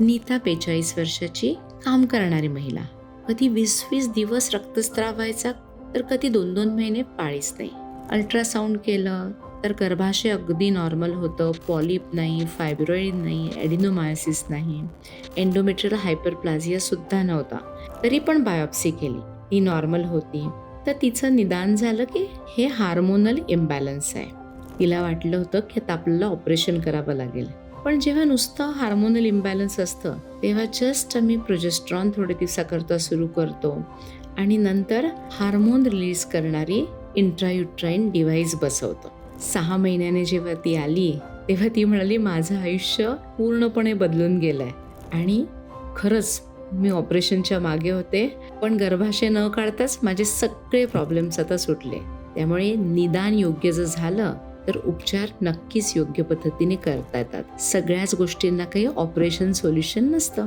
नीता 42 वर्षाची, काम करणारी महिला. कधी 20-20 दिवस रक्तस्राव व्हायचा, तर कधी 2-2 महिने पाळीच नाही. अल्ट्रासाऊंड केलं तर गर्भाशय अगदी नॉर्मल होतं. पॉलिप नाही, फायब्रॉइड नाही, ॲडिनोमायोसिस नाही, एंडोमेट्रियल हायपरप्लाझियासुद्धा नव्हता. तरी पण बायोप्सी केली, ती नॉर्मल होती. तर तिचं निदान झालं की हे हार्मोनल इम्बॅलन्स आहे. तिला वाटलं होतं की आता आपल्याला ऑपरेशन करावं लागेल. पण जेव्हा नुसतं हार्मोनल इम्बॅलन्स असतं तेव्हा जस्ट आम्ही प्रोजेस्ट्रॉन थोडे दिवसाकरता सुरू करतो आणि नंतर हार्मोन रिलीज करणारी इंट्रायुट्राईन डिव्हाइस बसवतो. 6 महिन्याने जेव्हा ती आली तेव्हा ती म्हणाली, माझं आयुष्य पूर्णपणे बदलून गेलंय. आणि खरंच मी ऑपरेशनच्या मागे होते, पण गर्भाशय न काढताच माझे सगळे प्रॉब्लेम्स आता सुटले. त्यामुळे निदान योग्य जर झालं तर उपचार नक्कीच योग्य पद्धतीने करता येतात. सगळ्याच गोष्टींना काही ऑपरेशन सोल्युशन नसतं.